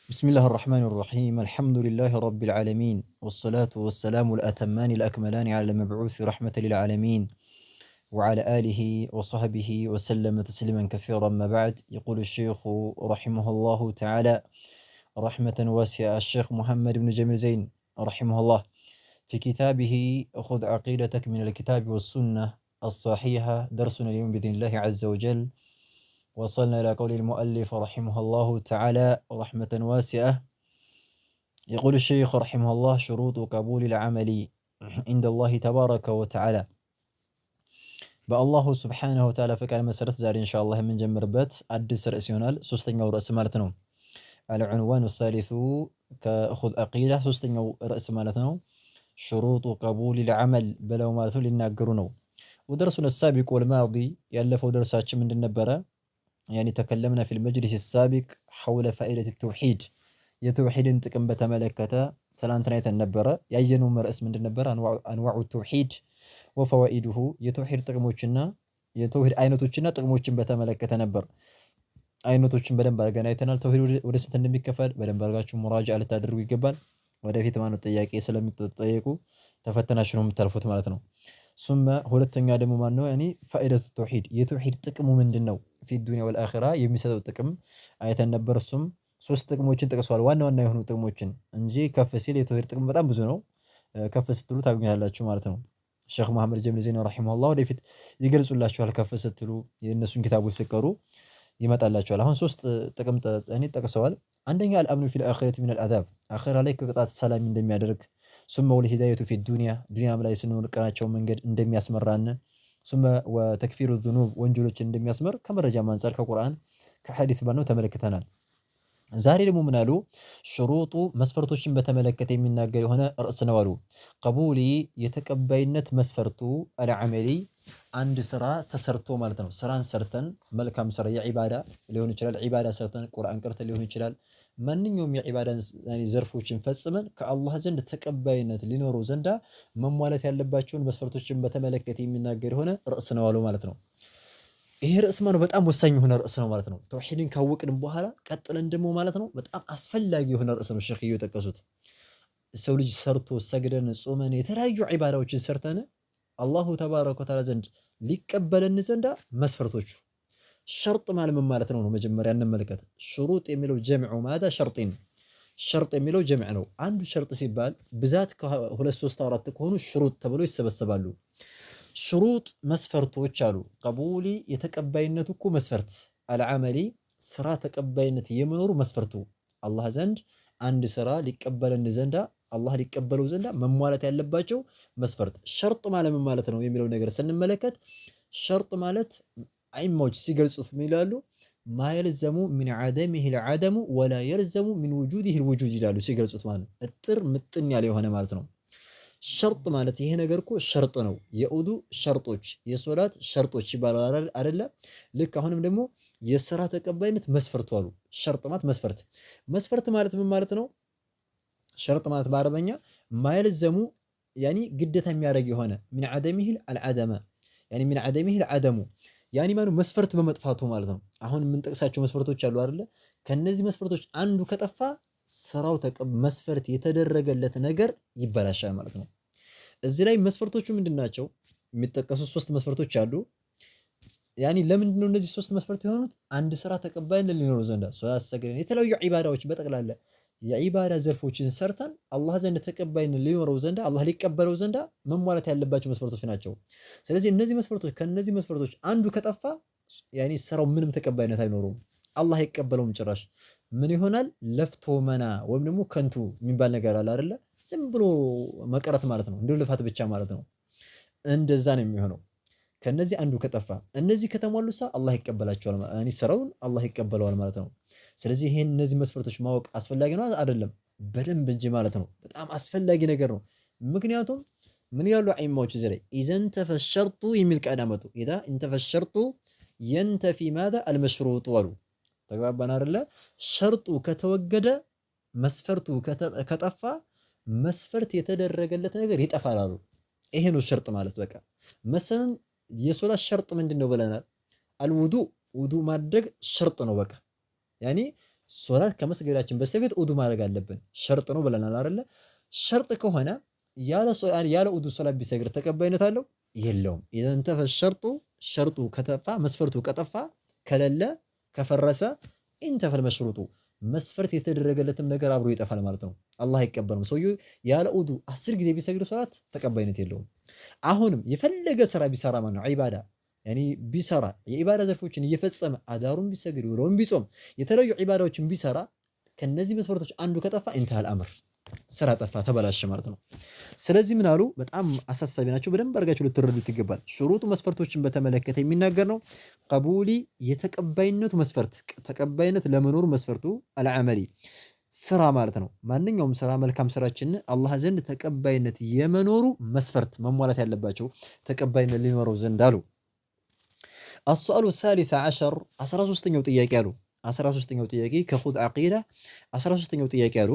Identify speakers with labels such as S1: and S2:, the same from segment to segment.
S1: بسم الله الرحمن الرحيم الحمد لله رب العالمين والصلاة والسلام الأتمان الأكملان على المبعوث رحمة للعالمين وعلى آله وصحبه وسلم تسليما كثيرا. ما بعد، يقول الشيخ رحمه الله تعالى رحمة واسعة الشيخ محمد بن جميل زين رحمه الله في كتابه خذ عقيدتك من الكتاب والسنة الصحيحة، درسنا اليوم بإذن الله عز وجل. وصلنا إلى قول المؤلف رحمه الله تعالى رحمة واسعة. يقول الشيخ رحمه الله شروط قبول العمل عند الله تبارك وتعالى. بالله سبحانه وتعالى فكان مسرت زاري إن شاء الله من جمر بات أدس رأسيونال سوستين رأس مالتنا. العنوان الثالث كأخذ أقيلة سوستين رأس مالتنا شروط قبول العمل بلو مالتنا لنقرنو. ودرسنا السابق والماضي يألفوا درسات من النبرة، يعني تكلمنا في المجلس السابق حول فائدة التوحيد، የተውሂድን ጥቅም በተመለከተ ትላንትና አይተን ነበረ። ያየነው ርዕስ ምንድን ነበረ? አንዋዑ ተውሂድ ወፈዋኢዱሁ፣ የተውሂድ ጥቅሞችና የተውሂድ አይነቶችና ጥቅሞችን በተመለከተ ነበር። አይነቶችን በደንብ አድርገን አይተናል። ተውሂድ ወደ ስንት እንደሚከፈል በደንብ አድርጋችሁ ሙራጃ ልታደርጉ ይገባል። ወደፊት ማነው ጥያቄ ስለሚጠየቁ ተፈተናችሁ ነው የምታልፉት ማለት ነው። ሱመ ሁለተኛ ደግሞ ማነው ያኒ ፋኢደቱ ተውሂድ፣ የተውሂድ ጥቅሙ ምንድነው? ፊ ዱንያ ወልአኺራ የሚሰጠው ጥቅም አይተን ነበር። እሱም ሶስት ጥቅሞችን ጠቅሷል። ዋና ዋና የሆኑ ጥቅሞችን እንጂ ከፍ ሲል የተውሂድ ጥቅም በጣም ብዙ ነው። ከፍ ስትሉ ታገኛላችሁ ማለት ነው። ሼክ መሐመድ ጀሚል ዘይን ረሂመሁላህ ወደፊት ይገልጹላችኋል። ከፍ ስትሉ የእነሱን ኪታቦች ሲቀሩ ይመጣላችኋል። አሁን ሶስት ጥቅም ጠቅሰዋል። አንደኛ አልአምኑ ፊል አኺረቲ ሚነል አዛብ፣ አኺራ ላይ ከቅጣት ሰላም እንደሚያደርግ። ሱመ ወልሂዳየቱ ፊ ዱንያ፣ ዱንያም ላይ ስንሆን ቀናቸው መንገድ እንደሚያስመራን። ሱመ ወተክፊሩ ዙኑብ፣ ወንጀሎችን እንደሚያስመር ከመረጃ አንፃር ከቁርአን ከሐዲስ ባነው ተመልክተናል። ዛሬ ደግሞ ምን አሉ? ሽሩጡ መስፈርቶችን በተመለከተ የሚናገር የሆነ ርዕስ ነው አሉ። ቀቡሊ የተቀባይነት መስፈርቱ፣ አልዓመሊ አንድ ስራ ተሰርቶ ማለት ነው። ስራን ሰርተን መልካም ስራ የዒባዳ ሊሆን ይችላል። ዒባዳ ሰርተን ቁርአን ቀርተን ሊሆን ይችላል። ማንኛውም የዒባዳን ዘርፎችን ፈጽመን ከአላህ ዘንድ ተቀባይነት ሊኖረው ዘንዳ መሟላት ያለባቸውን መስፈርቶችን በተመለከተ የሚናገር የሆነ ርዕስ ነው አሉ ማለት ነው። ይሄ ርዕስ ማለት በጣም ወሳኝ የሆነ ርዕስ ነው ማለት ነው። ተውሂድን ካወቅን በኋላ ቀጥለን ደግሞ ማለት ነው በጣም አስፈላጊ የሆነ ርዕስ ነው ሸኽዩ የጠቀሱት። ሰው ልጅ ሰርቶ ሰግደን ጾመን የተለያዩ ዒባዳዎችን ሰርተን አላሁ ተባረከ ወተዓላ ዘንድ ሊቀበለን ዘንዳ መስፈርቶቹ። ሸርጥ ማለት ምን ማለት ነው? መጀመሪያ እንመልከት። ሽሩጥ የሚለው ጀምዑ ማዳ ሸርጢን፣ ሸርጥ የሚለው ጀምዕ ነው። አንዱ ሸርጥ ሲባል ብዛት ከሁለት ሶስት አራት ከሆኑ ሽሩጥ ተብሎ ይሰበሰባሉ። ሽሩጥ መስፈርቶች አሉ። ቀቡሊ የተቀባይነቱ እኮ መስፈርት፣ አልዓመሊ ስራ ተቀባይነት የመኖሩ መስፈርቱ አላህ ዘንድ አንድ ስራ ሊቀበለን ዘንዳ አላህ ሊቀበለው ዘንዳ መሟላት ያለባቸው መስፈርት። ሸርጥ ማለት ምን ማለት ነው የሚለው ነገር ስንመለከት ሸርጥ ማለት አይማዎች ሲገልጹት ምን ይላሉ? ማ የልዘሙ ሚን ዐደሚሂ ልዐደሙ ወላ የልዘሙ ሚን ውጁዲሂ ልውጁድ ይላሉ ሲገልጹት ማለት ነው። እጥር ምጥን ያለ የሆነ ማለት ነው። ሸርጥ ማለት ይሄ ነገር እኮ ሸርጥ ነው። የኡዱ ሸርጦች፣ የሶላት ሸርጦች ይባላል አይደለ? ልክ አሁንም ደግሞ የስራ ተቀባይነት መስፈርቱ አሉ። ሸርጥ ማለት መስፈርት፣ መስፈርት ማለት ምን ማለት ነው? ሸርጥ ማለት በአረበኛ ማይልዘሙ ያኒ ግዴታ የሚያደርግ የሆነ ሚን ዐደሚሂ አልዐደመ ያኒ ሚን ዐደሚሂ አልዐደሙ ያኒ ማለት መስፈርት በመጥፋቱ ማለት ነው። አሁን የምንጠቅሳቸው መስፈርቶች አሉ አይደለ? ከነዚህ መስፈርቶች አንዱ ከጠፋ ስራው መስፈርት የተደረገለት ነገር ይበላሻል ማለት ነው። እዚህ ላይ መስፈርቶቹ ምንድናቸው? የሚጠቀሱት ሶስት መስፈርቶች አሉ። ያኒ ለምንድን ነው እነዚህ ሶስት መስፈርት የሆኑት? አንድ ስራ ተቀባይነት ሊኖረው ዘንዳ ሶላት ሰግደን የተለያዩ ዒባዳዎች በጠቅላላ የዒባዳ ዘርፎችን ሰርተን አላህ ዘንድ ተቀባይነት ሊኖረው ዘንዳ አላህ ሊቀበለው ዘንዳ መሟላት ያለባቸው መስፈርቶች ናቸው። ስለዚህ እነዚህ መስፈርቶች ከነዚህ መስፈርቶች አንዱ ከጠፋ ያኒ ስራው ምንም ተቀባይነት አይኖረውም። አላህ አይቀበለውም ጭራሽ። ምን ይሆናል? ለፍቶ መና ወይም ደግሞ ከንቱ የሚባል ነገር አለ አይደለ? ዝም ብሎ መቅረት ማለት ነው። እንዲሁ ልፋት ብቻ ማለት ነው። እንደዛ ነው የሚሆነው ከነዚህ አንዱ ከጠፋ። እነዚህ ከተሟሉሳ አላህ ይቀበላቸዋል፣ ያኒ ስራውን አላህ ይቀበለዋል ማለት ነው። ስለዚህ ይሄን እነዚህ መስፈርቶች ማወቅ አስፈላጊ ነው አይደለም? በደንብ እንጂ ማለት ነው። በጣም አስፈላጊ ነገር ነው። ምክንያቱም ምን ያሉ አይማዎች እዚህ ላይ ኢዘን ተፈሸርጡ የሚል ቃል አመጡ። ኢዛ እንተፈሸርጡ የንተፊ ማዳ አልመሽሩጡ አሉ። ተግባባን አይደለ? ሸርጡ ከተወገደ መስፈርቱ ከጠፋ መስፈርት የተደረገለት ነገር ይጠፋል አሉ። ይሄ ነው ሸርጥ ማለት። በቃ መሰለን የሶላት ሸርጥ ምንድነው ብለናል? አልውዱ ውዱ ማድረግ ሸርጥ ነው። በቃ ያኒ ሶላት ከመስገዳችን በስተፊት ውዱ ማድረግ አለብን። ሸርጥ ነው ብለናል አይደለ? ሸርጥ ከሆነ ያለ ውዱ ሶላት ቢሰግድ ተቀባይነት አለው የለውም? ኢዘን ተፈ ሸርጡ ከጠፋ መስፈርቱ ከጠፋ ከሌለ ከፈረሰ ኢንተፈል መሽሩጡ መስፈርት የተደረገለትም ነገር አብሮ ይጠፋል ማለት ነው። አላህ አይቀበልም። ሰውዬው ያለ ውዱ 10 ጊዜ ቢሰግድ ሶላት ተቀባይነት የለውም። አሁንም የፈለገ ስራ ቢሰራ ማለት ነው ዒባዳ ቢሰራ የዒባዳ ዘርፎችን እየፈጸመ አዳሩን ቢሰግድ ውሎውን ቢጾም የተለያዩ ዒባዳዎችን ቢሰራ ከነዚህ መስፈርቶች አንዱ ከጠፋ ኢንተሃል አምር ስራ ጠፋ ተበላሸ ማለት ነው። ስለዚህ ምን አሉ በጣም አሳሳቢ ናቸው። በደንብ አድርጋችሁ ልትረዱት ይገባል። ሹሩጥ መስፈርቶችን በተመለከተ የሚናገር ነው። ቀቡሊ የተቀባይነቱ መስፈርት ተቀባይነት ለመኖሩ መስፈርቱ አልዓመሊ ስራ ማለት ነው። ማንኛውም ስራ መልካም ስራችን አላህ ዘንድ ተቀባይነት የመኖሩ መስፈርት መሟላት ያለባቸው ተቀባይነት ሊኖረው ዘንድ አሉ። አስሱአሉ ሳሊስ ዐሸር 13ኛው ጥያቄ አሉ 13ኛው ጥያቄ ከኹድ ዐቂዳ 13ኛው ጥያቄ አሉ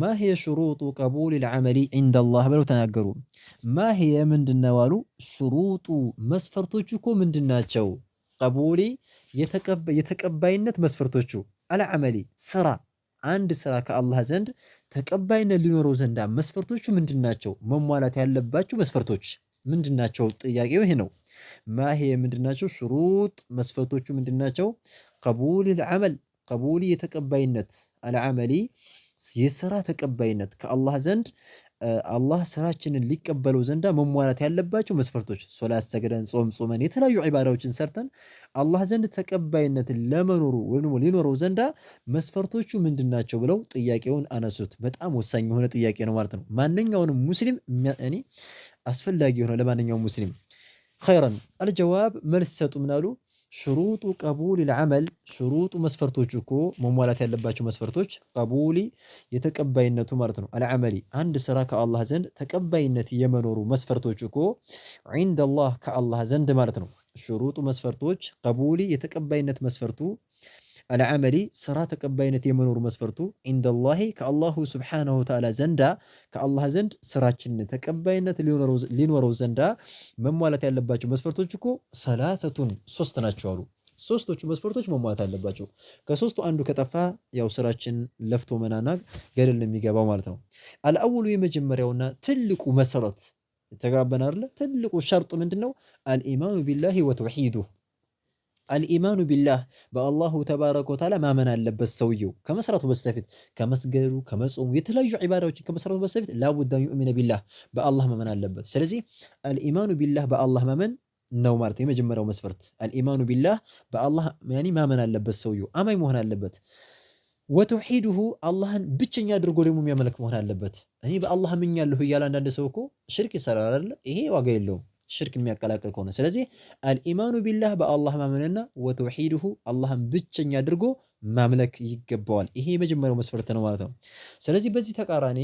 S1: ማሂየ ሹሩጡ ቀቡሊል ዐመሊ ዒንደላህ ብለው ተናገሩ። ማሂየ ምንድነው አሉ ሹሩጡ መስፈርቶቹ እኮ ምንድናቸው? ቀቡሊ የተቀባይነት መስፈርቶቹ አልዐመሊ ስራ አንድ ስራ ከአላህ ዘንድ ተቀባይነት ሊኖረው ዘንዳ መስፈርቶቹ ምንድናቸው? መሟላት ያለባቸው መስፈርቶች ምንድናቸው? ጥያቄው ይሄ ነው። ማሂየ ምንድናቸው? ሹሩጥ መስፈርቶቹ ምንድናቸው? ቀቡሊል ዐመል ቀቡሊ የተቀባይነት አልዐመሊ የስራ ተቀባይነት ከአላህ ዘንድ አላህ ስራችንን ሊቀበለው ዘንዳ መሟላት ያለባቸው መስፈርቶች ሶላት ሰግደን ጾም ጾመን የተለያዩ ዒባዳዎችን ሰርተን አላህ ዘንድ ተቀባይነት ለመኖሩ ወይም ሊኖረው ዘንዳ መስፈርቶቹ ምንድናቸው ብለው ጥያቄውን አነሱት። በጣም ወሳኝ የሆነ ጥያቄ ነው ማለት ነው። ማንኛውንም ሙስሊም አስፈላጊ የሆነ ለማንኛውም ሙስሊም ኸይረን አልጀዋብ መልስ ሰጡ። ምናሉ ሹሩጡ ቀቡሊል ዐመል ሹሩጡ መስፈርቶች እኮ መሟላት ያለባቸው መስፈርቶች ቀቡሊ የተቀባይነቱ ማለት ነው። አልዐመሊ አንድ ስራ ከአላህ ዘንድ ተቀባይነት የመኖሩ መስፈርቶች እኮ ዒንደላህ ከአላህ ዘንድ ማለት ነው። ሹሩጡ መስፈርቶች ቀቡሊ የተቀባይነት መስፈርቱ አልዐመሊ ስራ ተቀባይነት የመኖሩ መስፈርቱ ዒንደላሂ ከአላሁ ስብሓነሁ ወተዓላ ዘንዳ ከአላህ ዘንድ ስራችን ተቀባይነት ሊኖረው ዘንዳ መሟላት ያለባቸው መስፈርቶች እኮ ሰላሰቱን ሶስት ናቸው አሉ። ሶስቶቹ መስፈርቶች መሟላት አለባቸው። ከሶስቱ አንዱ ከጠፋ ያው ስራችን ለፍቶ መናናግ ገደል የሚገባው ማለት ነው። አልአወሉ የመጀመሪያውና ትልቁ መሰረት ተጋባን አይደለ? ትልቁ ሸርጥ ምንድነው? አልኢማኑ ቢላሂ ወተውሂዱሁ አልኢማኑ ቢላህ በአላሁ ተባረከ ወተዓላ ማመን አለበት ሰውየው ከመስራቱ በስተፊት ከመስገዱ ከመጾሙ የተለያዩ ዒባዳዎችን ከመስራቱ በስተፊት ላቡድ አን ዩእሚነ ቢላህ በአላህ ማመን አለበት። ስለዚህ አልኢማኑ ቢላህ በአላህ ማመን ነው ማለት የመጀመሪያው መስፈርት። አልኢማኑ ቢላህ በአላህ ማመን አለበት ሰውየው አማኝ መሆን አለበት። ወተውሂዱሁ አላህን ብቸኛ አድርጎ ደግሞ የሚያመልክ መሆን አለበት። እኔ በአላህ አምኛለሁ እያለ አንዳንድ ሰው እኮ ሽርክ ይሰራል አይደለ? ይሄ ዋጋ የለውም ሽርክ የሚያቀላቅል ከሆነ። ስለዚህ አልኢማኑ ቢላህ በአላህ ማመንና ወተውሂዱሁ አላህን ብቸኛ አድርጎ ማምለክ ይገባዋል። ይሄ የመጀመሪያው መስፈርት ነው ማለት ነው። ስለዚህ በዚህ ተቃራኒ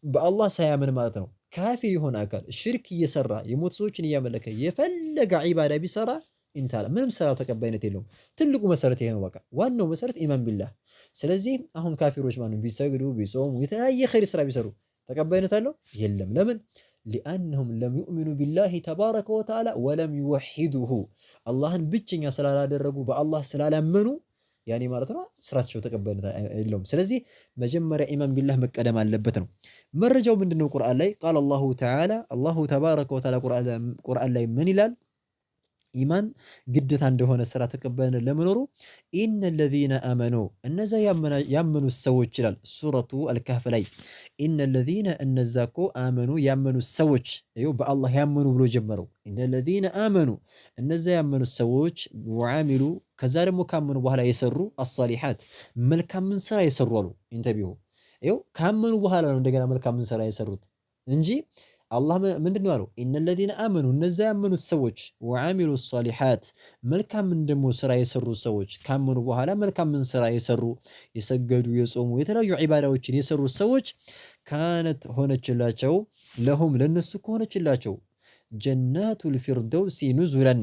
S1: በአላህ ሳያምን ማለት ነው ካፊር የሆነ አካል ሽርክ እየሰራ የሞት ሰዎችን እያመለከ የፈለገ ዒባዳ ቢሰራ ኢንታላ ምንም ስራው ተቀባይነት የለውም። ትልቁ መሰረት ይሄ ነው። በቃ ዋናው መሰረት ኢማን ቢላህ። ስለዚህ አሁን ካፊሮች ማንም ቢሰግዱ ቢጾሙ የተለያየ ኸይር ስራ ቢሰሩ ተቀባይነት አለው የለም። ለምን? ሊአነሁም ለም ዩእሚኑ ቢላሂ ተባረከ ወተዓላ ወለም ዩወሒዱሁ አላህን ብቸኛ ስላላደረጉ በአላህ ስላላመኑ ያኔ ማለት ነው ስራቸው ተቀባይነት የለውም። ስለዚህ መጀመሪያ ኢማን ቢላህ መቀደም አለበት ነው። መረጃው ምንድነው? ቁርአን ላይ ቃል አላሁ ተዓላ አላሁ ተባረከ ወተዓላ ቁርአን ላይ ምን ይላል? ኢማን ግዴታ እንደሆነ ስራ ተቀባይነት ለመኖሩ ኢነለዚነ አመኑ እነዛ ያመኑ ሰዎች ይላል ሱረቱ አልካህፍ ላይ ኢነለዚነ እነዛ እኮ አመኑ ያመኑ ሰዎች ይኸው በአላህ ያመኑ ብሎ ጀመረው። ኢነለዚነ አመኑ እነዛ ያመኑ ሰዎች ወዓሚሉ ከዛ ደግሞ ካመኑ በኋላ የሰሩ አሳሊሓት መልካምን ስራ የሰሩ አሉ። ኢንተቢሁ ይኸው ካመኑ በኋላ ነው እንደገና መልካምን ስራ የሰሩት እንጂ አላህ ምንድነው ያለው? ኢነለዚነ አመኑ እነዛ ያመኑት ሰዎች ወዓሚሉ ሷሊሓት መልካምን ደግሞ ስራ የሰሩ ሰዎች ካመኑ በኋላ መልካምን ስራ የሰሩ የሰገዱ የጾሙ የተለያዩ ዒባዳዎችን የሰሩ ሰዎች ካነት ሆነችላቸው ለሁም ለነሱ ከሆነችላቸው ጀናቱል ፊርደውሲ ኑዙለን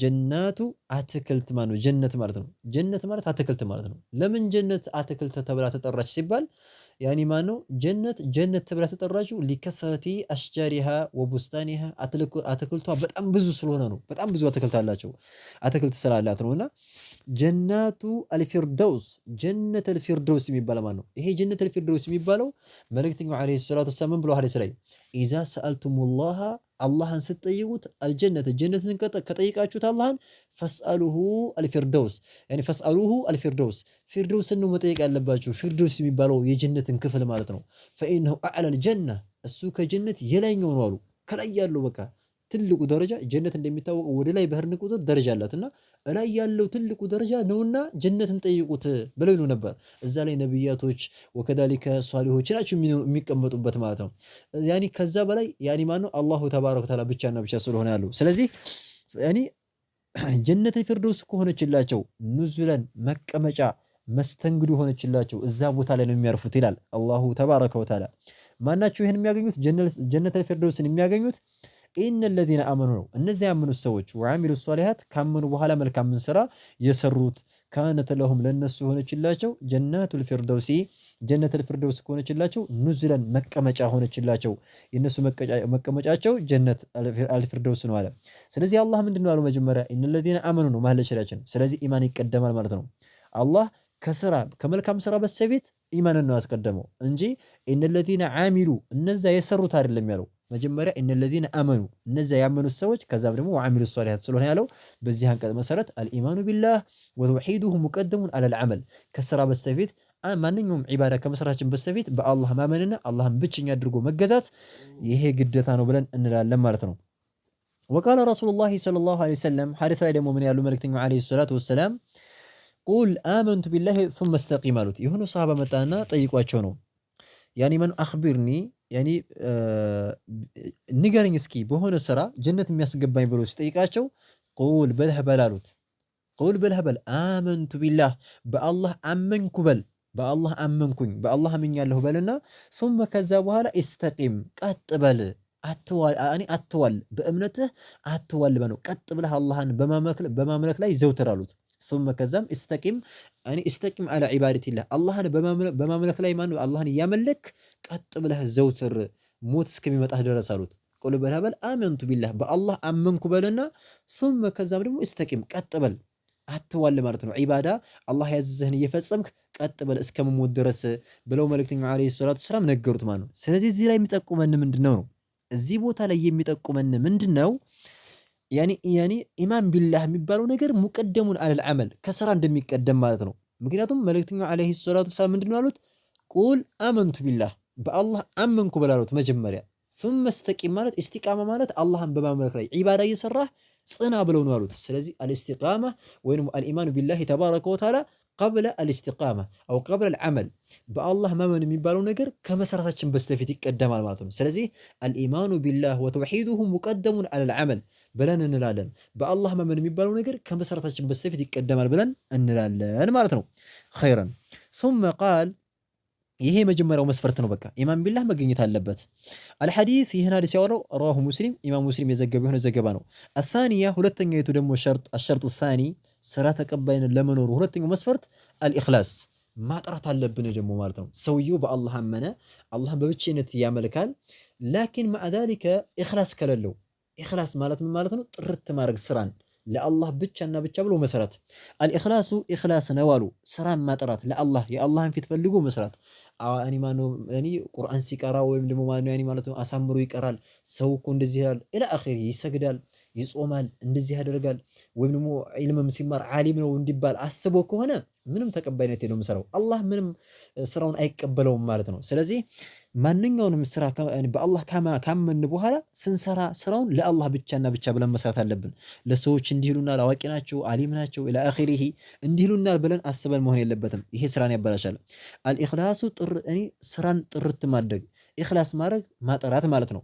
S1: ጀናቱ አትክልት ማለት ነው። ጀነት ማለት ነው። ጀነት ማለት አትክልት ማለት ነው። ለምን ጀነት አትክልት ተብላ ተጠራች ሲባል ያኒ ማነው ጀነት ተብላ ተጠራችው ሊከሰቲ አሽጃሪሃ ወቡስታኒሃ አትክልቷ በጣም ብዙ ስለሆነ ነው። በጣም ብዙ አትክልት አላቸው አትክልት ስላላት ነውና ጀናቱ አልፊርደውስ ጀነት አልፊርደውስ የሚባለው ማለት ነው። ይሄ ጀነት አልፊርደውስ የሚባለው መልእክተኛው ዓለይሂ ሰላቱ ወሰላም ምን ብለው ሐዲስ ላይ ኢዛ ሰአልቱሙላህ አላህን ስትጠይቁት አልጀነት ጀነትን ከጠይቃችሁት አላህን ፈስአሉሁ አልፊርደውስ ያኒ ፈስአሉሁ አልፊርደውስ ፊርደውስን ነው መጠየቅ ያለባችሁ። ፊርደውስ የሚባለው የጀነትን ክፍል ማለት ነው። ፈኢነሁ አዕለል ጀና እሱ ከጀነት የላይኛው ነው አሉ። ከላይ ያለው በቃ ትልቁ ደረጃ ጀነት እንደሚታወቀው ወደ ላይ በህርን ቁጥር ደረጃ አላትና እላይ ያለው ትልቁ ደረጃ ነውና ጀነትን ጠይቁት ብለው ይሉ ነበር። እዛ ላይ ነብያቶች ወከዳሊከ ሷሊሆች ናቸው የሚቀመጡበት ማለት ነው። ያኒ ከዛ በላይ ያኒ ማነው አላሁ ተባረከ ወተዓላ ብቻና ብቻ ስለሆነ ያለው። ስለዚህ ያኒ ጀነት ፊርደውስ ከሆነችላቸው ኑዙለን መቀመጫ መስተንግዶ ሆነችላቸው እዛ ቦታ ላይ ነው የሚያርፉት ይላል አላሁ ተባረከ ወተዓላ። ማናቸው ይሄን የሚያገኙት ጀነት ፊርደውስን የሚያገኙት ኢነ ለዚነ አመኑ ነው እነዚያ ያመኑት ሰዎች ወዓሚሉ ሷሊሃት ካመኑ በኋላ መልካምን ስራ የሰሩት ካነት ለሁም ለነሱ ሆነችላቸው ጀናቱል ፊርደውሲ ጀነቱል ፊርደውስ ከሆነችላቸው ኑዝለን መቀመጫ ሆነችላቸው የነሱ መቀመጫቸው ጀነት አልፊርደውስ ነው አለ። ስለዚህ አላህ ምንድነው ያለው መጀመሪያ ኢነ ለዚነ አመኑ ነው ማለችላችን። ስለዚህ ኢማን ይቀደማል ማለት ነው። አላህ ከስራ ከመልካም ስራ በስተፊት ኢማንን ነው ያስቀደመው እንጂ ኢነ ለዚነ ዓሚሉ እነዛ የሰሩት አይደለም ያለው። መጀመሪያ ኢነ ለዚነ አመኑ እነዛ ያመኑት ሰዎች ከዛም ደግሞ ወዓሚሉ ሷሊሃት ስለሆነ ያለው። በዚህ አንቀጽ መሰረት አልኢማኑ ቢላህ ወተውሂዱሁ ሙቀደሙን ዐለል ዐመል ከስራ በስተፊት ማንኛውም ዒባዳ ከመስራታችን በስተፊት በአላህ ማመንና አላህን ብቸኛ አድርጎ መገዛት ይሄ ግዴታ ነው ብለን እንላለን ማለት ነው። ወቃለ ረሱሉላሂ ሰለላሁ ዐለይሂ ወሰለም ሐዲስ ላይ ደግሞ ምን ያሉ መልእክተኛው ዐለይሂ ሰላቱ ወሰላም ቁል አመንቱ ቢላሂ ሱመ እስተቂም አሉት። የሆኑ ሰሃባ መጣና ጠይቋቸው ነው ያኒ መን አኽቢርኒ ያኒ ንገረኝ እስኪ በሆነ ስራ ጀነት የሚያስገባኝ ብሎ ሲጠይቃቸው ቁል በልህ በል አሉት። ቁል በልህ በል አመንቱ ቢላህ በአላህ አመንኩ በል በአላህ አመንኩኝ በአላህ አምኛለሁ በልና ሱመ ከዛ በኋላ ኢስተቂም ቀጥ በል አትዋል በእምነትህ አትዋል በለው ቀጥ ብለህ አላህን በማምለክ ላይ ዘውትር አሉት። ثم ከዛም استقم على عبادة الله አላህን በማምለክ ላይ ማነው አላህን እያመለክ ቀጥ ብለህ ዘውትር ሞት እስከሚመጣህ ድረስ አሉት። ቁል በልህ በል አመንቱ ቢላህ በአላህ አመንኩ በልና ثم ከዛም ደግሞ استقم ቀጥ በል አትዋል ማለት ነው። ዒባዳ አላህ ያዘዘህን እየፈጸምክ ቀጥ በል እስከመሞት ድረስ ብለው መልእክተኛው ዓለይሂ ሰላቱ ወሰላም ነገሩት ማለት ነው። ስለዚህ እዚህ ላይ የሚጠቁመን ምንድነው ነው? እዚህ ቦታ ላይ የሚጠቁመን ምንድነው? ያኒ ኢማን ቢላህ የሚባለው ነገር ሙቀደሙን ዐለል ዐመል ከስራ እንደሚቀደም ማለት ነው። ምክንያቱም መልእክተኛው ዓለይሂ ሰላቱ ወሰላም ምንድነው አሉት? ቁል አመንቱ ቢላህ በአላህ አመንኩ በላሉት መጀመሪያ ثم استقم ማለት ኢስቲቃማ ማለት አላህን በማምለክ ላይ ዒባዳ እየሰራህ ጽና ብለው ነው አሉት። ስለዚህ አልኢስቲቃማ ወይም አልኢማኑ ቢላሂ ተባረከ ወተዓላ ቀብለ አልኢስቲቃማ አው ቀብለ አልዐመል በአላህ ማመን የሚባለው ነገር ከመሰረታችን በስተፊት ይቀደማል ማለት ነው። ስለዚህ አልኢማኑ ቢላህ ወተውሂዱሁ ሙቀደሙን ዐለል ዐመል ብለን እንላለን። በአላህ ማመን የሚባለው ነገር ከመሰረታችን በስተፊት ይቀደማል ብለን እንላለን ማለት ነው። ኸይረን ثم قال ይሄ መጀመሪያው መስፈርት ነው። በቃ ኢማን ቢላህ መገኘት አለበት። አልሐዲስ ይህን ሐዲስ ያወራው ረዋሁ ሙስሊም ኢማም ሙስሊም የዘገበው የሆነ ዘገባ ነው። አሳኒያ ሁለተኛይቱ ደግሞ አሸርጡ ሳኒ ስራ ተቀባይነት ለመኖሩ ሁለተኛው መስፈርት አልኢኽላስ ማጥራት አለብን ደግሞ ማለት ነው። ሰውየው በአላህ አመነ አላህን በብቸኝነት ያመልካል። ላኪን ማዕ ዛሊከ ኢኽላስ ከሌለው ኢኽላስ ማለት ምን ማለት ነው? ጥርት ማድረግ ስራን ለአላህ ብቻና ብቻ ብሎ መስራት። አልኢኽላሱ ኢኽላስ ነው አሉ ስራን ማጥራት ለአላህ የአላህን ፊት ፈልጎ መስራት። አኒ ማነው ያኒ ቁርአን ሲቀራ ወይም ደግሞ ማነው ያኒ ማለት ነው አሳምሮ ይቀራል ሰው እኮ እንደዚህ ይላል ኢላ አኺሪ ይሰግዳል ይጾማል እንደዚህ ያደርጋል ወይም ደግሞ ዒልምም ሲማር ዓሊም ነው እንዲባል አስቦ ከሆነ ምንም ተቀባይነት የለውም ስራው አላህ ምንም ስራውን አይቀበለውም ማለት ነው። ስለዚህ ማንኛውንም ስራ በአላህ ካመን በኋላ ስንሰራ ስራውን ለአላህ ብቻና ብቻ ብለን መስራት አለብን። ለሰዎች እንዲሉናል አዋቂ ናቸው ዓሊም ናቸው ኢላ አኺሪሂ እንዲሉናል ብለን አስበን መሆን የለበትም። ይሄ ስራን ያበላሻል። አልኢኽላሱ ስራን ጥርት ማድረግ ኢኽላስ ማድረግ ማጠራት ማለት ነው።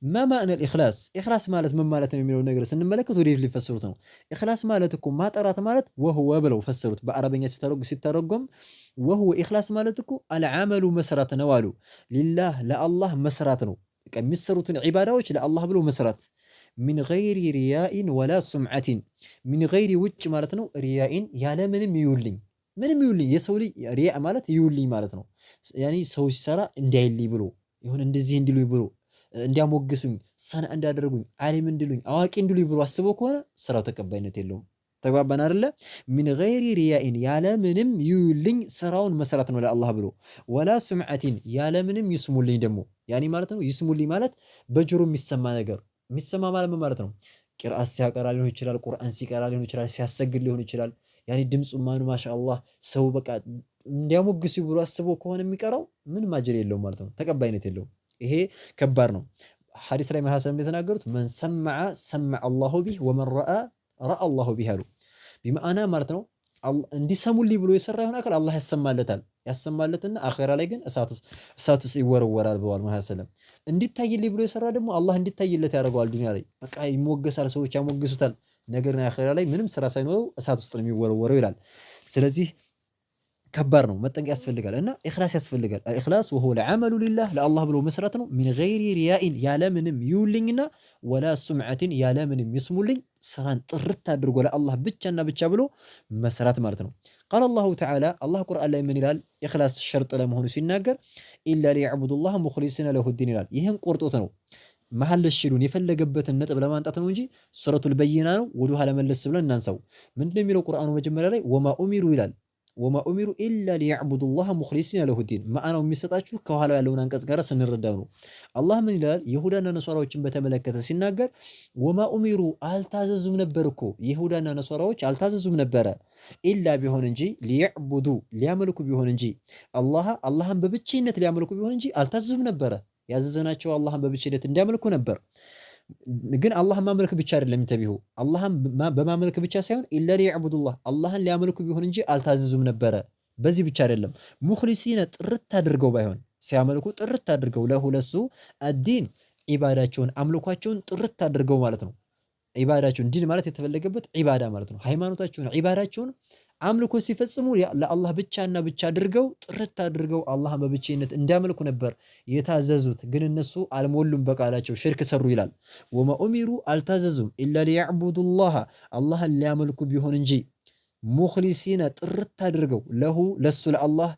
S1: ማማእነ ኢኽላስ ኢኽላስ ማለት ምን ማለት ነው የሚለው ነገር ስንመለከት ወዴት ሊፈስሩት ነው? ኢኽላስ ማለት እኮ ማጠራት ማለት ወህወ ብለው ፈሰሩት። በአረበኛ ሲተረጎም ወህወ ኢኽላስ ማለት እኮ አልዓመሉ መስራት ነው አሉ። ሊላህ ለአላህ መስራት ነው። የሚሰሩትን ዒባዳዎች ለአላህ ብሎ መስራት ሚን ገይሪ ሪያኢን ወላ ሱምዓቲን ሚን ገይሪ ውጭ ማለት ነው። ሪያኢን ያለ ምንም ይውልኝ ምንም ይውልኝ የሰው ልጅ ሪያ ማለት ይውልኝ ማለት ነው። ያኒ ሰው ሲሰራ እንዲያይልኝ ብሎ ይሁን እንደዚህ እንዲሉኝ ብሎ እንዲያሞግሱኝ ሰና እንዳደረጉኝ ዓሊም እንዲሉኝ አዋቂ እንዲሉኝ ብሎ አስበው ከሆነ ስራው ተቀባይነት የለውም። ተግባባን አይደለ? ሚን ገይሪ ሪያኢን ያለምንም ይዩልኝ ስራውን መስራት ነው ለአላህ ብሎ፣ ወላ ሱምዓቲን ያለምንም ይስሙልኝ ደግሞ ያኒ ማለት ነው። ይስሙልኝ ማለት በጆሮ የሚሰማ ነገር የሚሰማ ማለት ምን ማለት ነው? ቂርአት ሲያቀራ ሊሆን ይችላል፣ ቁርአን ሲቀራ ሊሆን ይችላል፣ ሲያሰግድ ሊሆን ይችላል። ያኒ ድምፁ ማኑ ማሻአላህ ሰው በቃ እንዲያሞግሱ ብሎ አስቦ ከሆነ የሚቀራው ምንም አጅር የለውም ማለት ነው፣ ተቀባይነት የለውም። ይሄ ከባድ ነው። ሐዲስ ላይ መሐሰብ እንደተናገሩት መን ሰመዐ ሰመዐ አላሁ ቢህ ወመን ረአ ረአ አላሁ ቢህ አሉ። ቢማዕና ማለት ነው እንዲሰሙልኝ ብሎ የሰራ ይሆን አካል አላህ ያሰማለትና አኺራ ላይ ግን እሳት ውስጥ ይወረወራል ብለዋል መሐሰለም። እንዲታይልኝ ብሎ የሰራ ደግሞ አላህ እንዲታይለት ያደርገዋል። ዱንያ ላይ በቃ ይሞገሳል፣ ሰዎች ያሞግሱታል። ነገር ግን አኺራ ላይ ምንም ስራ ሳይኖረው እሳት ውስጥ ነው የሚወረወረው ይላል። ስለዚህ ከባድ ነው፣ መጠንቀቅ ያስፈልጋል እና ኢኽላስ ያስፈልጋል። ኢኽላስ ወሁ ለዓመሉ ሊላህ ለአላህ ብሎ መስራት ነው። ሚን ገይሪ ሪያኢን ያለምንም ይውልኝና ወላ ሱምዓቲን ያለምንም ይስሙልኝ ስራን ጥርት አድርጎ ለአላህ ብቻና ብቻ ብሎ መስራት ማለት ነው። ቃለ አላሁ ተዓላ አላህ ቁርአን ላይ ምን ይላል? ኢኽላስ ሸርጥ ለመሆኑ ሲናገር ኢላ ሊየዕቡዱላህ ሙኽሊሲነ ለሁዲን ይላል። ይህን ቆርጦት ነው መሐል ሽሉን የፈለገበትን ነጥብ ለማንጣት ነው እንጂ ሱረቱል በይና ነው። ወደ ኋላ መለስ ብለን እናንሳው። ምንድነው የሚለው ቁርአኑ መጀመሪያ ላይ ወማ ኡሚሩ ይላል። ወማ ኡሚሩ ኢላ ሊየዕቡዱላህ ሙኽሊሲነ ለሁዲን ማዕናው የሚሰጣችሁ ከኋላ ያለውን አንቀጽ ጋር ስንረዳው ነው። አላህ ምን ይላል? ይሁዳና ነሷራዎችን በተመለከተ ሲናገር ወማ ኡሚሩ አልታዘዙም ነበር እኮ ይሁዳና ነሷራዎች አልታዘዙም ነበረ ኢላ ቢሆን እንጂ ሊየዕቡዱ ሊያመልኩ ቢሆን እንጂ አላህን በብቸኝነት ሊያመልኩ ቢሆን እንጂ አልታዘዙም ነበረ። ያዘዘናቸው አላህን በብቸኝነት እንዲያመልኩ ነበር። ግን አላህን ማምለክ ብቻ አይደለም እንተቢሁ አላህን በማምለክ ብቻ ሳይሆን ኢላ ሊየዕቡዱላህ አላህን ሊያመልኩ ቢሆን እንጂ አልታዘዙም ነበረ። በዚህ ብቻ አይደለም ሙኽሊሲነ ጥርት አድርገው ባይሆን ሲያመልኩ ጥርት አድርገው ለሱ አዲን ዒባዳቸውን አምልኳቸውን ጥርት አድርገው ማለት ነው። ዒባዳቸውን ዲን ማለት የተፈለገበት ዒባዳ ማለት ነው። ሃይማኖታቸውን ዒባዳቸውን አምልኮ ሲፈጽሙ ለአላህ ብቻና ብቻ አድርገው ጥርት አድርገው አላህን በብቸኝነት እንዲያመልኩ ነበር የታዘዙት። ግን እነሱ አልሞሉም፣ በቃላቸው ሽርክ ሰሩ ይላል። ወማ ኡሚሩ አልታዘዙም ኢላ ሊየዕቡዱላህ አላህን ሊያመልኩ ቢሆን እንጂ ሙኽሊሲነ ጥርት አድርገው ለሱ ለአላህ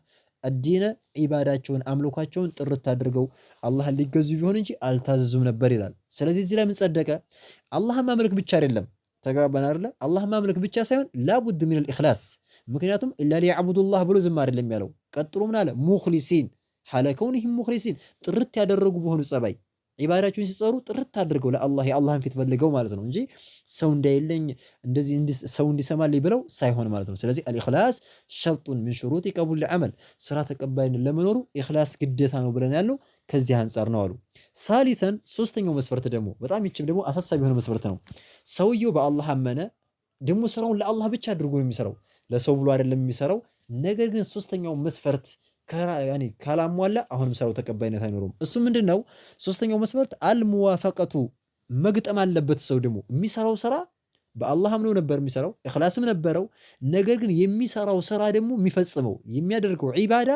S1: አዲነ ዒባዳቸውን አምልኳቸውን ጥርት አድርገው አላህን ሊገዙ ቢሆን እንጂ አልታዘዙም ነበር ይላል። ስለዚህ እዚህ ላይ ምን ጸደቀ? አላህን ማምለክ ብቻ አይደለም ተግባባን አይደለ? አላህን ማምለክ ብቻ ሳይሆን ላቡድ ሚነል ኢኽላስ። ምክንያቱም ኢላ ሊየዕቡዱላህ ብሎ ዝም አይደለም ያለው። ቀጥሎ ምን አለ? ሙኽሊሲን ሐለ ከውኒሂም ሙኽሊሲን ጥርት ያደረጉ በሆኑ ጸባይ ዒባዳቸውን ሲጸሩ ጥርት አድርገው ለአላህ የአላህን ፊት ፈልገው ማለት ነው እንጂ ሰው እንዳይለኝ እንደዚህ ሰው እንዲሰማልኝ ብለው ሳይሆን ማለት ነው። ስለዚህ አልኢኽላስ ሸርጡን ሚን ሹሩጢ ቀቡል ዐመል ስራ ተቀባይነት ለመኖሩ ኢኽላስ ግዴታ ነው ብለን ያለው ከዚህ አንፃር ነው አሉ። ሳሊሰን ሶስተኛው መስፈርት ደግሞ በጣም ይችም ደግሞ አሳሳቢ የሆነ መስፈርት ነው። ሰውየው በአላህ አመነ፣ ደግሞ ስራውን ለአላህ ብቻ አድርጎ ነው የሚሰራው፣ ለሰው ብሎ አይደለም የሚሰራው። ነገር ግን ሶስተኛው መስፈርት ካላሟላ አሁንም ስራው ተቀባይነት አይኖረውም። እሱ ምንድነው? ሶስተኛው መስፈርት አልሙዋፈቀቱ መግጠም አለበት። ሰው ደግሞ የሚሰራው ስራ በአላህ አምኖ ነበር የሚሰራው፣ ኢኽላስም ነበረው። ነገር ግን የሚሰራው ስራ ደግሞ የሚፈጽመው የሚያደርገው ዒባዳ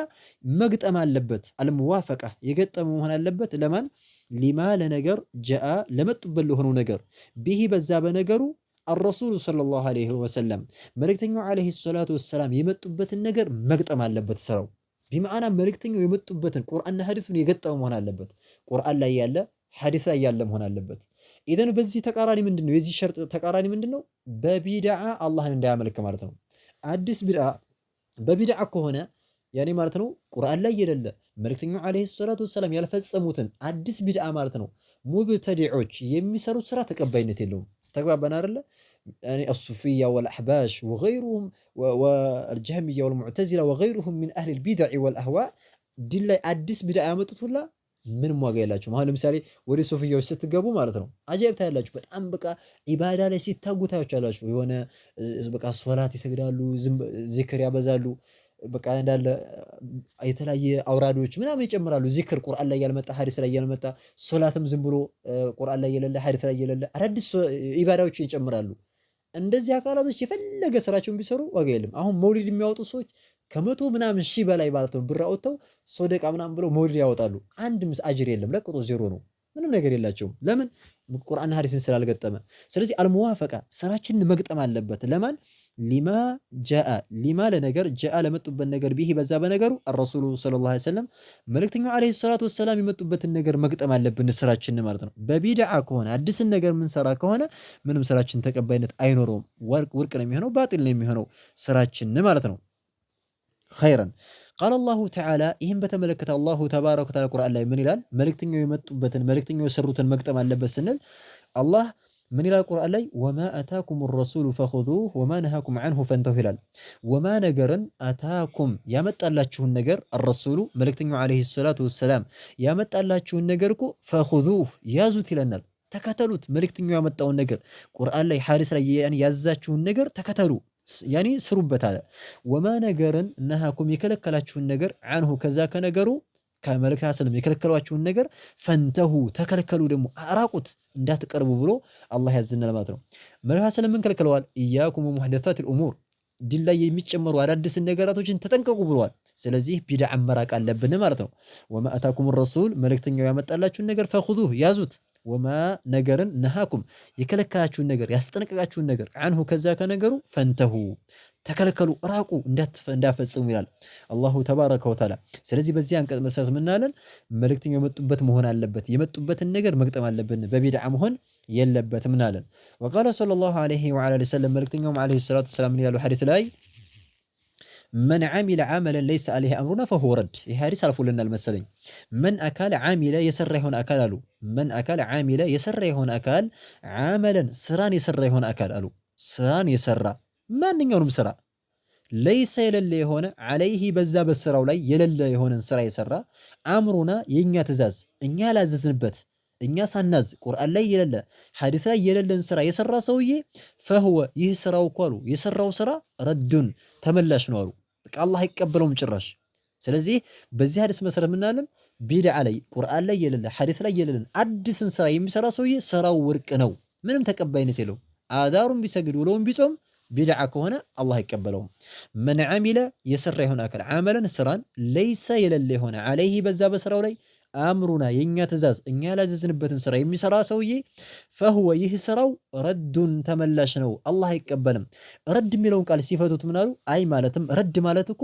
S1: መግጠም አለበት። አልሙዋፈቃ የገጠመ መሆን አለበት። ለማን? ሊማ ለነገር ጀአ ለመጡበት ለሆነው ነገር ቢሂ በዛ በነገሩ አረሱሉ ሰለላሁ ዐለይሂ ወሰለም መልእክተኛው ዐለይሂ ሰላቱ ወሰላም የመጡበትን ነገር መግጠም አለበት ስራው። ቢማዕና መልእክተኛው የመጡበትን ቁርአንና ሐዲሱን የገጠመ መሆን አለበት። ቁርአን ላይ ያለ ሐዲስ ላይ ያለ መሆን አለበት። ኢዘን በዚህ ተቃራኒ ምንድነው? የዚህ ሸርጥ ተቃራኒ ምንድነው? በቢድዓ አላህን እንዳያመልክ ማለት ነው። አዲስ ቢድዓ በቢድዓ ከሆነ ያኔ ማለት ነው ቁርአን ላይ የሌለ መልእክተኛው ዐለይሂ ሰላቱ ወሰላም ያልፈጸሙትን አዲስ ቢድዓ ማለት ነው ሙብተዲዖች የሚሰሩት ስራ ተቀባይነት የለውም። ተግባባን አይደለ? يعني الصوفية والأحباش وغيرهم والجهمية والمعتزلة وغيرهم من أهل البدع والأهواء دي ላይ አዲስ ቢድዓ ያመጡት ሁላ ምንም ዋጋ የላቸውም። አሁን ለምሳሌ ወደ ሶፊያዎች ስትገቡ ማለት ነው አጃይብ ታያላችሁ። በጣም በቃ ኢባዳ ላይ ሲታጉ ታያላችሁ። የሆነ በቃ ሶላት ይሰግዳሉ፣ ዚክር ያበዛሉ፣ በቃ እንዳለ የተለያየ አውራዶች ምናምን ይጨምራሉ። ዚክር ቁርአን ላይ ያልመጣ ሐዲስ ላይ ያልመጣ፣ ሶላትም ዝም ብሎ ቁርአን ላይ የሌለ ሐዲስ ላይ የሌለ አዳዲስ ኢባዳዎችን ይጨምራሉ። እንደዚህ አካላቶች የፈለገ ስራቸውን ቢሰሩ ዋጋ የለም። አሁን መውሊድ የሚያወጡ ሰዎች ከመቶ ምናምን ሺህ በላይ ማለት ነው ብር አውጥተው ሶደቃ ምናምን ብለው መውሊድ ያወጣሉ። አንድም አጅር የለም፣ ለቅጦ ዜሮ ነው። ምንም ነገር የላቸውም። ለምን? ቁርአን ሐዲስን ስላልገጠመ። ስለዚህ አልሙዋፈቃ ስራችንን መግጠም አለበት። ለማን? ሊማ ጃአ ሊማ ለነገር ጃአ ለመጡበት ነገር ቢሂ በዛ በነገሩ አረሱሉ ሰለላሁ ዐለይሂ ወሰለም መልእክተኛው ዐለይሂ ሰላቱ ወሰላም የመጡበትን ነገር መግጠም አለብን ስራችን ማለት ነው። በቢድዓ ከሆነ አዲስን ነገር ምንሰራ ከሆነ ምንም ስራችን ተቀባይነት አይኖረውም። ውድቅ ነው የሚሆነው፣ ባጢል ነው የሚሆነው ስራችን ማለት ነው። ኸይረን ቃለ አላሁ ተዓላ ይህን በተመለከተ አላሁ ተባረከ ወተዓላ ቁርአን ላይ ምን ይላል? መልእክተኛው የመጡበትን መልእክተኛው የሰሩትን መግጠም አለበት ስንል አላህ ምን ይላል ቁርአን ላይ? ወማ አታኩም ረሱሉ ፈኹዙህ ወማ ነሃኩም ዐንሁ ፈንተሁ ይላል። ወማ ነገርን አታኩም ያመጣላችሁን ነገር አረሱሉ መልእክተኛው ዐለይሂ ሰላቱ ወሰላም ያመጣላችሁን ነገር እኮ ፈኹዙህ ያዙት ይለናል። ተከተሉት። መልእክተኛው ያመጣውን ነገር ቁርአን ላይ ሐዲስ ላይ ያዛችሁን ነገር ተከተሉ ያኒ ስሩበት አለ። ወማ ነገርን ነሃኩም የከለከላችሁን ነገር ዐንሁ ከዛ ከነገሩ ከመልእክተኛው ሰለም የከለከሏችሁን ነገር ፈንተሁ ተከለከሉ፣ ደግሞ አራቁት እንዳትቀርቡ ብሎ አላህ ያዝናል ማለት ነው። መልእክተኛው ሰለም ምን ከልክለዋል? ኢያኩም ወሙሕደሳቲል ኡሙር ዲን ላይ የሚጨመሩ አዳዲስ ነገራቶችን ተጠንቀቁ ብለዋል። ስለዚህ ቢድዓ መራቅ አለብን ማለት ነው። ወማ አታኩም ረሱል መልእክተኛው ያመጣላችሁን ነገር ፈኹዙህ ያዙት። ወማ ነገርን ነሃኩም የከለከላችሁን ነገር ያስጠነቀቃችሁን ነገር ዐንሁ ከዛ ከነገሩ ፈንተሁ ተከለከሉ ራቁ እንዳፈጽሙ ይላል አላሁ ተባረከ ወተዓላ። ስለዚህ በዚህ አንቀጽ መሰረት ምናለን መልእክተኛው የመጡበት መሆን አለበት፣ የመጡበትን ነገር መግጠም አለብን፣ በቢድዓ መሆን የለበትም እናለን። ወቃለ ሰለላሁ ዐለይሂ ወዐላ ሰለም መልእክተኛውም ዐለይሂ ሰላቱ ወሰላም ምን ይላሉ ሐዲስ ላይ መን ዓሚለ ዓመለን ለይሰ ዐለይሂ አምሩና ፈሁወ ረድ። ይህ ሐዲስ አልፎልናል መሰለኝ። መን አካለ ዓሚለ የሰራ የሆነ አካል አሉ። መን አካለ ዓሚለ የሰራ የሆነ አካል ዓመለን ስራን የሰራ የሆነ አካል አሉ። ስራን የሰራ ማንኛውንም ስራ ለይሰ የሌለ የሆነ ዐለይሂ በዛ በስራው ላይ የሌለ የሆነን ስራ የሰራ አምሩና የእኛ ትእዛዝ እኛ ያላዘዝንበት እኛ ሳናዝ ቁርአን ላይ የሌለ ሐዲስ ላይ የሌለን ስራ የሰራ ሰውዬ ፈህወ ይህ ስራው እኮ አሉ የሰራው ስራ ረዱን ተመላሽ ነው አሉ። በቃ አላህ አይቀበለውም ጭራሽ። ስለዚህ በዚህ ሐዲስ መሰረት ምናለን ቢድዓ ላይ ቁርአን ላይ የሌለ ሐዲስ ላይ የሌለን አዲስን ስራ የሚሰራ ሰውዬ ስራው ውድቅ ነው፣ ምንም ተቀባይነት የለውም። አዳሩን ቢሰግድ ውለውን ቢጾም ቢድዓ ከሆነ አላህ አይቀበለውም። መን ዓሚለ የሰራ የሆነ አካል ዓመለን ስራን ለይሰ የሌለ የሆነ ዐለይሂ በዛ በስራው ላይ አምሩና የእኛ ትእዛዝ እኛ ያላዘዝንበትን ስራ የሚሰራ ሰውዬ ፈህወ ይህ ስራው ረዱን ተመላሽ ነው፣ አላህ አይቀበልም። ረድ የሚለውን ቃል ሲፈቱት ምናሉ? አይ ማለትም ረድ ማለት እኮ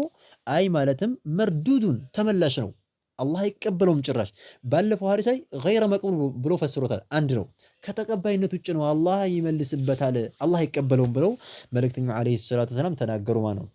S1: አይ ማለትም መርዱዱን ተመላሽ ነው፣ አላህ አይቀበለውም ጭራሽ። ባለፈው ሐዲስ ላይ ገይረ መቅቡል ብሎ ፈስሮታል። አንድ ነው ከተቀባይነት ውጭ ነው፣ አላህ ይመልስበታል፣ አላህ አይቀበለውም ብለው መልእክተኛው ዐለይሂ ሰላቱ ወሰላም ተናገሩ ማለት ነው።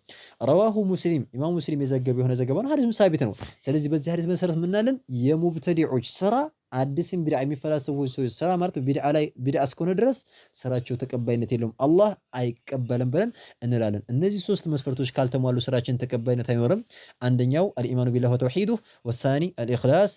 S1: ረዋሁ ሙስሊም ኢማም ሙስሊም የዘገበው የሆነ ዘገባ ነው። ሐዲሱ ሳቢት ነው። ስለዚህ በዚህ ሐዲስ መሰረት ምናለን የሙብተዲዖች ስራ አዲስን ቢድዓ የሚፈላሰፉ ሰዎች ስራ ማለት ቢድዓ ላይ ቢድዓ እስከሆነ ድረስ ስራቸው ተቀባይነት የለውም፣ አላህ አይቀበልም ብለን እንላለን። እነዚህ ሶስት መስፈርቶች ካልተሟሉ ስራችን ተቀባይነት አይኖርም። አንደኛው አልኢማኑ ቢላሂ ወተውሂዱ፣ ወሳኒ አልኢኽላስ፣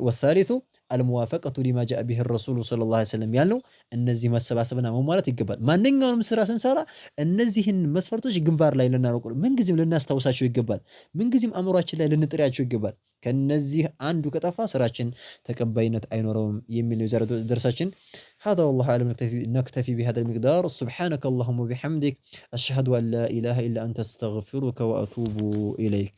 S1: ወሳሊሱ አልሙዋፈቀቱ ሊማ ጃአ ቢሂ ረሱሉ ሰለላሁ ዐለይሂ ወሰለም ያልነው እነዚህ መሰባሰብና መሟላት ይገባል። ማንኛውንም ስራ ስንሰራ እነዚህን መስፈርቶች ግንባር ላይ ልናረቁ ምንጊዜም ልናስታውሳቸው ይገባል። ምንጊዜም አእምሯችን ላይ ልንጥሪያቸው ይገባል። ከነዚህ አንዱ ከጠፋ ስራችን ተቀባይነት አይኖረውም የሚል ነው የዛሬው ደርሳችን። هذا والله أعلم نكتفي بهذا المقدار. سبحانك اللهم وبحمدك أشهد أن لا إله إلا أنت أستغفرك وأتوب إليك.